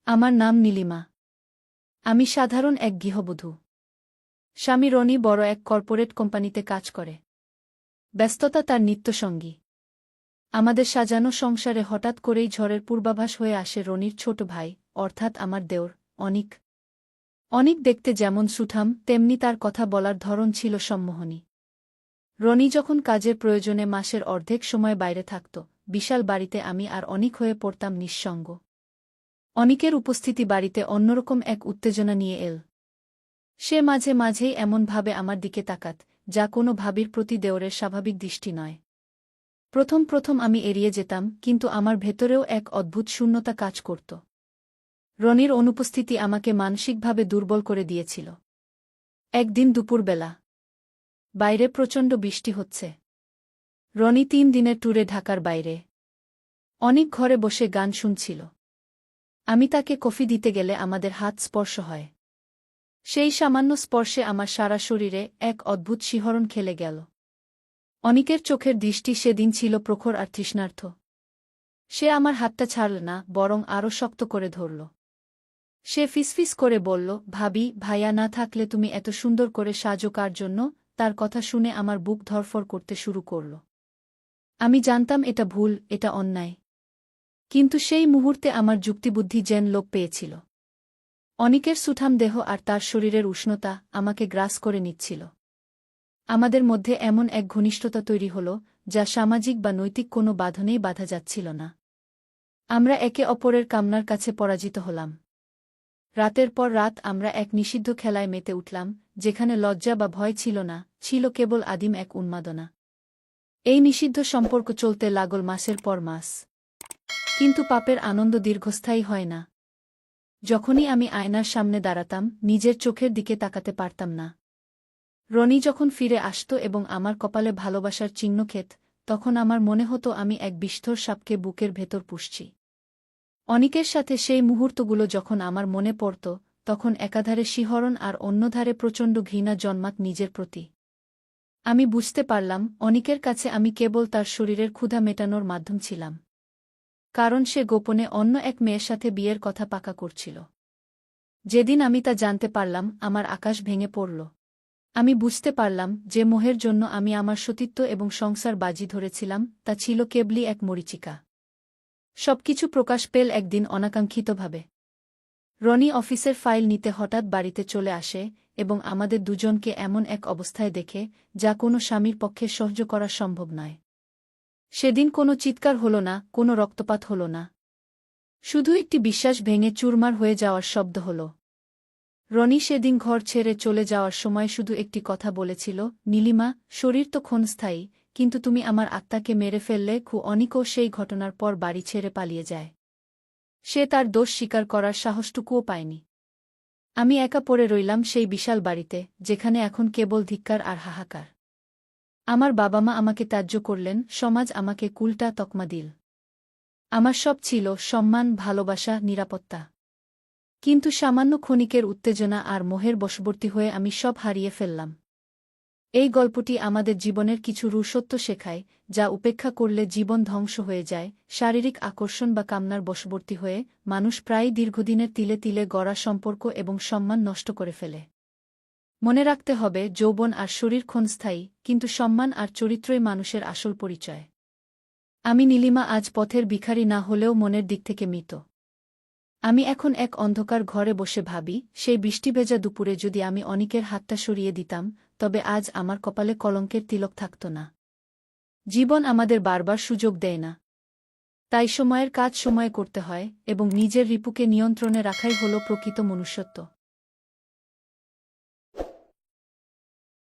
আমার নাম নীলিমা। আমি সাধারণ এক গৃহবধূ। স্বামী রনি বড় এক কর্পোরেট কোম্পানিতে কাজ করে। ব্যস্ততা তার নিত্যসঙ্গী। আমাদের সাজানো সংসারে হঠাৎ করেই ঝড়ের পূর্বাভাস হয়ে আসে রনির ছোট ভাই, অর্থাৎ আমার দেওর, অনিক। অনিক দেখতে যেমন সুঠাম, তেমনি তার কথা বলার ধরন ছিল সম্মোহনী। রনি যখন কাজের প্রয়োজনে মাসের অর্ধেক সময় বাইরে থাকত, বিশাল বাড়িতে আমি আর অনিক হয়ে পড়তাম নিঃসঙ্গ। অনিকের উপস্থিতি বাড়িতে অন্যরকম এক উত্তেজনা নিয়ে এল। সে মাঝে মাঝেই এমনভাবে আমার দিকে তাকাত, যা কোনো ভাবির প্রতি দেওরের স্বাভাবিক দৃষ্টি নয়। প্রথম প্রথম আমি এড়িয়ে যেতাম, কিন্তু আমার ভেতরেও এক অদ্ভুত শূন্যতা কাজ করত। রনির অনুপস্থিতি আমাকে মানসিকভাবে দুর্বল করে দিয়েছিল। একদিন দুপুরবেলা। বাইরে প্রচণ্ড বৃষ্টি হচ্ছে। রনি 3 দিনের ট্যুরে ঢাকার বাইরে। অনেক ঘরে বসে গান শুনছিল। আমি তাকে কফি দিতে গেলে আমাদের হাত স্পর্শ হয়। সেই সামান্য স্পর্শে আমার সারা শরীরে এক অদ্ভুত শিহরণ খেলে গেল। অনিকের চোখের দৃষ্টি সেদিন ছিল প্রখর আর তৃষ্ণার্থ। সে আমার হাতটা ছাড়ল না, বরং আরও শক্ত করে ধরল। সে ফিসফিস করে বলল, ভাবি, ভাইয়া না থাকলে তুমি এত সুন্দর করে সাজো কার জন্য? তার কথা শুনে আমার বুক ধড়ফড় করতে শুরু করল। আমি জানতাম এটা ভুল, এটা অন্যায়। কিন্তু সেই মুহূর্তে আমার যুক্তিবুদ্ধি যেন লোপ পেয়েছিল। অনিকের সুঠাম দেহ আর তার শরীরের উষ্ণতা আমাকে গ্রাস করে নিচ্ছিল। আমাদের মধ্যে এমন এক ঘনিষ্ঠতা তৈরি হল, যা সামাজিক বা নৈতিক কোনো বাঁধনেই বাধা যাচ্ছিল না। আমরা একে অপরের কামনার কাছে পরাজিত হলাম। রাতের পর রাত আমরা এক নিষিদ্ধ খেলায় মেতে উঠলাম, যেখানে লজ্জা বা ভয় ছিল না, ছিল কেবল আদিম এক উন্মাদনা। এই নিষিদ্ধ সম্পর্ক চলতে লাগল মাসের পর মাস। কিন্তু পাপের আনন্দ দীর্ঘস্থায়ী হয় না। যখনই আমি আয়নার সামনে দাঁড়াতাম, নিজের চোখের দিকে তাকাতে পারতাম না। রনি যখন ফিরে আসত এবং আমার কপালে ভালোবাসার চিহ্ন খেত, তখন আমার মনে হতো আমি এক বিষ্ঠর সাপকে বুকের ভেতর পুষছি। অনিকের সাথে সেই মুহূর্তগুলো যখন আমার মনে পড়ত, তখন একাধারে শিহরণ আর অন্যধারে প্রচণ্ড ঘৃণা জন্মাত নিজের প্রতি। আমি বুঝতে পারলাম, অনিকের কাছে আমি কেবল তার শরীরের ক্ষুধা মেটানোর মাধ্যম ছিলাম। কারণ সে গোপনে অন্য এক মেয়ের সাথে বিয়ের কথা পাকা করছিল। যেদিন আমি তা জানতে পারলাম, আমার আকাশ ভেঙে পড়ল। আমি বুঝতে পারলাম, যে মোহের জন্য আমি আমার সতীত্ব এবং সংসার বাজি ধরেছিলাম, তা ছিল কেবলই এক মরীচিকা। সবকিছু প্রকাশ পেল একদিন অনাকাঙ্ক্ষিতভাবে। রনি অফিসের ফাইল নিতে হঠাৎ বাড়িতে চলে আসে এবং আমাদের দুজনকে এমন এক অবস্থায় দেখে, যা কোনো স্বামীর পক্ষে সহ্য করা সম্ভব নয়। সেদিন কোনো চিৎকার হল না, কোনো রক্তপাত হল না। শুধু একটি বিশ্বাস ভেঙে চুরমার হয়ে যাওয়ার শব্দ হল। রনি সেদিন ঘর ছেড়ে চলে যাওয়ার সময় শুধু একটি কথা বলেছিল, নীলিমা, শরীর তো ক্ষণস্থায়ী, কিন্তু তুমি আমার আত্মাকে মেরে ফেললে। অনিকও সেই ঘটনার পর বাড়ি ছেড়ে পালিয়ে যায়। সে তার দোষ স্বীকার করার সাহসটুকুও পায়নি। আমি একা পড়ে রইলাম সেই বিশাল বাড়িতে, যেখানে এখন কেবল ধিক্কার আর হাহাকার। আমার বাবা মা আমাকে ত্যায্য করলেন, সমাজ আমাকে কুলটা তকমা দিল। আমার সব ছিল সম্মান, ভালোবাসা, নিরাপত্তা। কিন্তু সামান্য ক্ষণিকের উত্তেজনা আর মোহের বশবর্তী হয়ে আমি সব হারিয়ে ফেললাম। এই গল্পটি আমাদের জীবনের কিছু রূঢ় শেখায়, যা উপেক্ষা করলে জীবন ধ্বংস হয়ে যায়। শারীরিক আকর্ষণ বা কামনার বশবর্তী হয়ে মানুষ প্রায়ই দীর্ঘদিনের তিলে তিলে গড়া সম্পর্ক এবং সম্মান নষ্ট করে ফেলে। মনে রাখতে হবে, যৌবন আর শরীর ক্ষণস্থায়ী, কিন্তু সম্মান আর চরিত্রই মানুষের আসল পরিচয়। আমি নীলিমা আজ পথের ভিখারি না হলেও মনের দিক থেকে মৃত। আমি এখন এক অন্ধকার ঘরে বসে ভাবি, সেই বৃষ্টিভেজা দুপুরে যদি আমি অনিকের হাতটা সরিয়ে দিতাম, তবে আজ আমার কপালে কলঙ্কের তিলক থাকত না। জীবন আমাদের বারবার সুযোগ দেয় না। তাই সময়ের কাজ সময়ে করতে হয়, এবং নিজের রিপুকে নিয়ন্ত্রণে রাখাই হল প্রকৃত মনুষ্যত্ব।